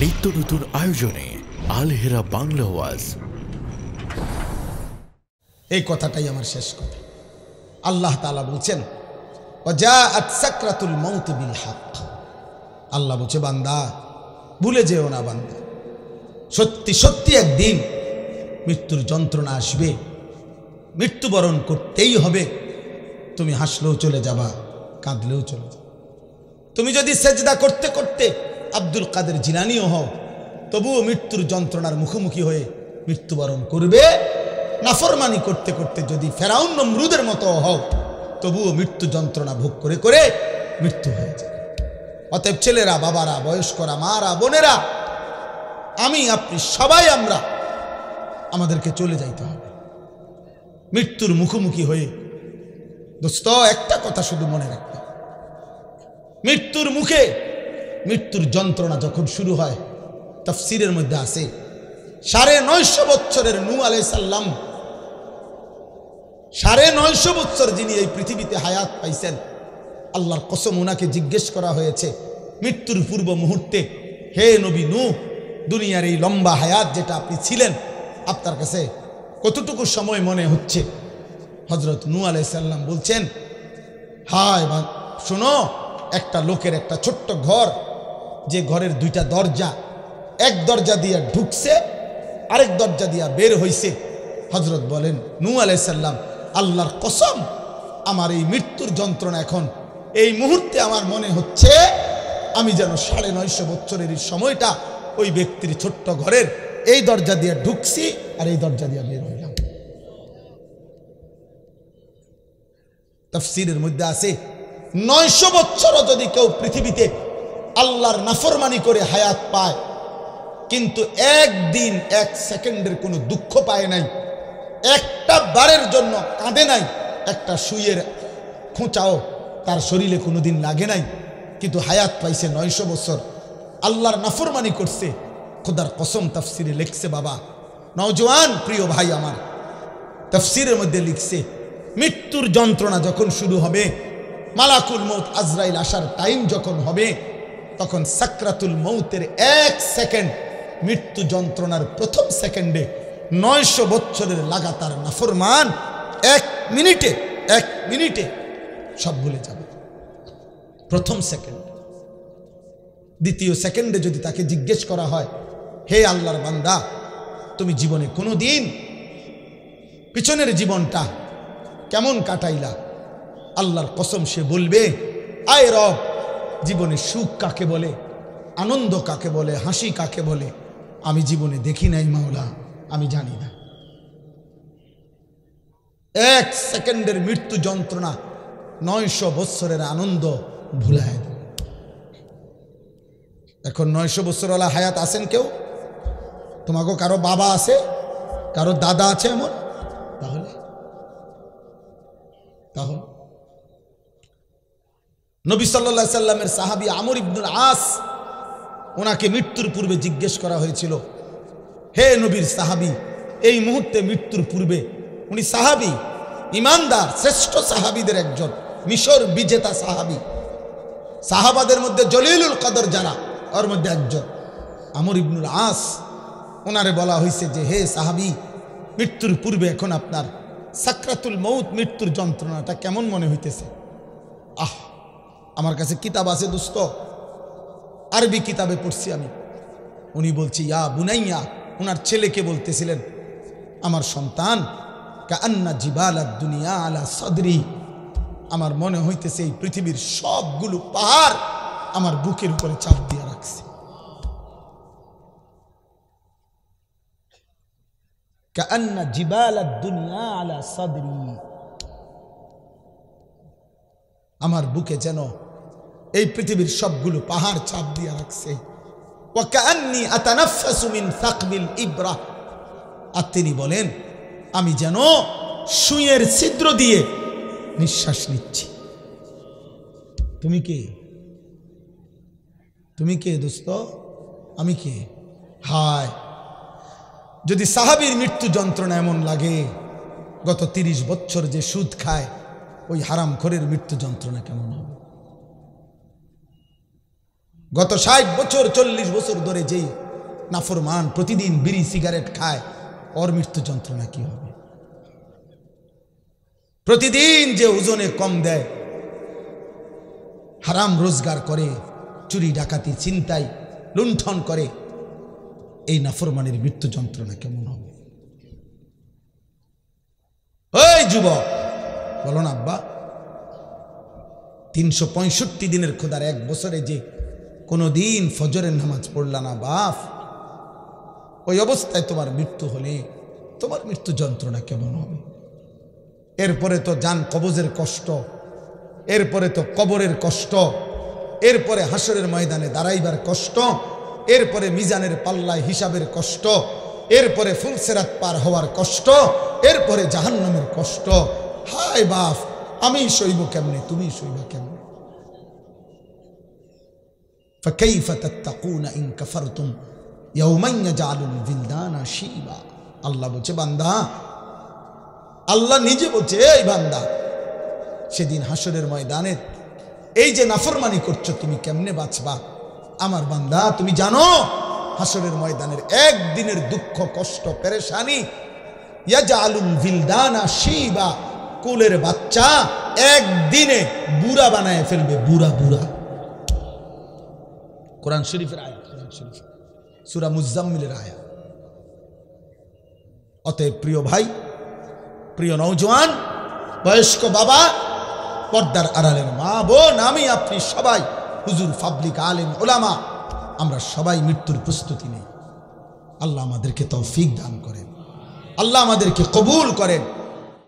নিত্য নতুন আয়োজনে আল হেরা বাংলা ওয়াজ। এই কথাটাই আমার শেষ কথা। আল্লাহ তাআলা বলছেন ওয়াজাআত সাকরাতুল মাউত বিল হক। আল্লাহ বলছে বান্দা ভুলে যেও না বান্দা, সত্যি সত্যি একদিন মৃত্যুর যন্ত্রণা আসবে, মৃত্যুবরণ করতেই হবে। তুমি হাসলেও চলে যাবা, কাঁদলেও চলে যাবে। তুমি যদি সেজদা করতে করতে আব্দুল কাদের জিলানীও হও, তবুও মৃত্যুর যন্ত্রণার মুখোমুখি হয়ে মৃত্যুবরণ করবে। নাফরমানি করতে করতে যদি ফেরাউন নমরুদের মতো হও, তবুও মৃত্যু যন্ত্রণা ভোগ করে করে মৃত্যু হয়ে যাবে। অতএব ছেলেরা, বাবারা, বয়স্করা, মারা, বোনেরা, আমি আপনি সবাই আমাদেরকে চলে যাইতে হবে মৃত্যুর মুখোমুখি হয়ে। দোস্ত, একটা কথা শুধু মনে রাখবে, মৃত্যুর মুখে মৃত্যুর যন্ত্রণা যখন শুরু হয়, তাফসীরের মধ্যে আছে 950 বছরের নূহ আলাইহিস সালাম, 950 বছর যিনি এই পৃথিবীতে হায়াত পাইছেন, আল্লাহর কসম ওনাকে জিজ্ঞেস করা হয়েছে মৃত্যুর পূর্ব মুহূর্তে, হে নবী নূহ, দুনিয়ার এই লম্বা হায়াত যেটা আপনি ছিলেন, আপনার কাছে কতটুকু সময় মনে হচ্ছে? হযরত নূহ আলাইহিস সালাম বলছেন, হায় শোনো, একটা লোকের একটা ছোট্ট ঘর, যে ঘরের 2টা দরজা, এক দরজা দিয়ে ঢুকছে, আরেক দরজা দিয়া বের হইছে। হযরত বলেন নূহ আলাইহিস সালাম, আল্লাহর কসম, আমার এই মৃত্যুর যন্ত্রণা এখন এই মুহূর্তে আমার মনে হচ্ছে আমি যেন 950 বছরের এই সময়টা ওই ব্যক্তির ছোট্ট ঘরের এই দরজা দিয়ে ঢুকছি আর এই দরজা দিয়ে বের হইলাম। তাফসীরের মধ্যে আছে 900 বছরও যদি কেউ পৃথিবীতে আল্লাহর নাফরমানি করে হায়াত পায়, কিন্তু একদিন 1 সেকেন্ডের কোনো দুঃখ পায় নাই, একটা বারের জন্য কাঁদে নাই, একটা সুইয়ের খোঁচাও তার শরীরে কোনোদিন লাগে নাই, কিন্তু হায়াত পাইছে 900 বছর, আল্লাহর নাফরমানি করছে, খোদার কসম তাফসীরে লিখছে, বাবা নওজোয়ান প্রিয় ভাই আমার, তাফসীরের মধ্যে লিখছে মৃত্যুর যন্ত্রণা যখন শুরু হবে, মালাকুল মউত আজরাইল আসার টাইম যখন হবে, তখন সাকরাতুল মউতের 1 সেকেন্ড, মৃত্যু যন্ত্রণার প্রথম সেকেন্ডে 900 বছরের লাগাতার নাফরমান 1 মিনিটে সব ভুলে যাবে। প্রথম সেকেন্ড। দ্বিতীয় সেকেন্ডে যদি তাকে জিজ্ঞেস করা হয়, হে আল্লাহর বান্দা, তুমি জীবনে কোনোদিন পিছনের জীবনটা কেমন কাটাইলা? আল্লাহর কসম সে বলবে, আয় রব, জীবনে সুখ কাকে বলে, আনন্দ কাকে বলে, হাসি কাকে বলে আমি জীবনে দেখি নাই মাওলা, আমি জানি না। 1 সেকেন্ডের মৃত্যু যন্ত্রণা 900 বছরের আনন্দ ভুলায় দেয়। এখন 900 বছরওয়ালা হায়াত আছেন কেউ? তোমাকে কারো বাবা আছে, কারো দাদা আছে এমন? তাহলে নবী সাল্লাল্লাহু আলাইহি সাল্লামের সাহাবী আমর ইবনুল আস, ওনাকে মৃত্যুর পূর্বে জিজ্ঞেস করা হয়েছিল, হে নবীর সাহাবী, এই মুহূর্তে মৃত্যুর পূর্বে, উনি সাহাবী, ইমানদার, শ্রেষ্ঠ সাহাবীদের একজন, মিশর বিজেতা সাহাবী, সাহাবাদের মধ্যে জলিলুল কদর যারা, ওর মধ্যে একজন আমর ইবনুল আস। ওনারে বলা হয়েছে যে, হে সাহাবী, মৃত্যুর পূর্বে এখন আপনার সাকরাতুল মউত, মৃত্যুর যন্ত্রণাটা কেমন মনে হইতেছে? আমার কাছে কিতাব আছে দোস্ত, আরবি কিতাবে পড়ছি আমি। উনি বলছি, ইয়া বুনাইয়া, ওনার ছেলেকে বলতেছিলেন, আমার সন্তান, কাআন্না জিবালাদ দুনিয়া আলা সাদরি, আমার মনে হইতেছে এই পৃথিবীর সবগুলো পাহাড় আমার বুকের উপরে চাপ দিয়ে রাখছে। কাআন্না জিবালাদ দুনিয়া আলা সাদরি, আমার বুকে যেন এই পৃথিবীর সবগুলো পাহাড় চাপ দিয়ে রাখছে। ওয়া কাআন্নী আতানাফাসু মিন সাকবিল ইবরা, আর তিনি বলেন, আমি যেন সুইয়ের ছিদ্র দিয়ে নিঃশ্বাস নিচ্ছি। তুমি কে দোস্ত? আমি কে? হায়, যদি সাহাবীর মৃত্যু যন্ত্রণা এমন লাগে, গত 30 বছর যে সুদ খায় ওই হারামখোরের মৃত্যু যন্ত্রণা কেমন হবে? গত 60 বছর 40 বছর ধরে যেই নাফরমান প্রতিদিন বিড়ি সিগারেট খায়, ওর মৃত্যু যন্ত্রণা কি হবে? প্রতিদিন যে ওজনে কম দেয়, হারাম রোজগার করে, চুরি ডাকাতি ছিনতাই লুণ্ঠন করে, এই নাফরমানের মৃত্যু যন্ত্রণা কেমন হবে? ওই যুবক বলো না আব্বা, 365 দিনের খোদার এক বছরে যে কোনো দিন ফজরের নামাজ পড়লা না বাপ, ওই অবস্থায় তোমার মৃত্যু হলে তোমার মৃত্যু যন্ত্রণা কেমন হবে? এরপরে তো জান কবজের কষ্ট, এরপরে তো কবরের কষ্ট, এরপরে হাসরের ময়দানে দাঁড়াইবার কষ্ট, এরপরে মিজানের পাল্লায় হিসাবের কষ্ট, এরপরে ফুলসেরাত পার হওয়ার কষ্ট, এরপরে জাহান্নামের কষ্ট। হায় বাপ, আমি সইব কেমনে, তুমি সইবা কেমনে? فكيف تتقون إن كفرتم يوما يجعل الولدان شيبا। আল্লাহ বলছে বান্দা, আল্লাহ নিজে বলছে এই বান্দা, সেদিন হাসরের ময়দানে এই যে নাফরমানি করছো তুমি কেমনে বাঁচবা? আমার বান্দা তুমি জানো হাসরের ময়দানের একদিনের দুঃখ কষ্ট পেরেশানি, ইয়াজআলুল বিলদানা শিবা, কুলের বাচ্চা একদিনে বুড়া বানায় ফেলবে, বুড়া বুড়া। কোরআন শরীফের আয়াত, কোরআন শরীফ সূরা মুজাম্মিলের আয়াত। অতএব প্রিয় ভাই, প্রিয় নওজোয়ান, বয়স্ক বাবা, পর্দার আড়ালের মা বোন, আমি আপনি সবাই, হুজুর পাবলিক আলেম ওলামা, আমরা সবাই মৃত্যুর প্রস্তুতি নেই। আল্লাহ আমাদেরকে তৌফিক দান করেন, আল্লাহ আমাদেরকে কবুল করেন।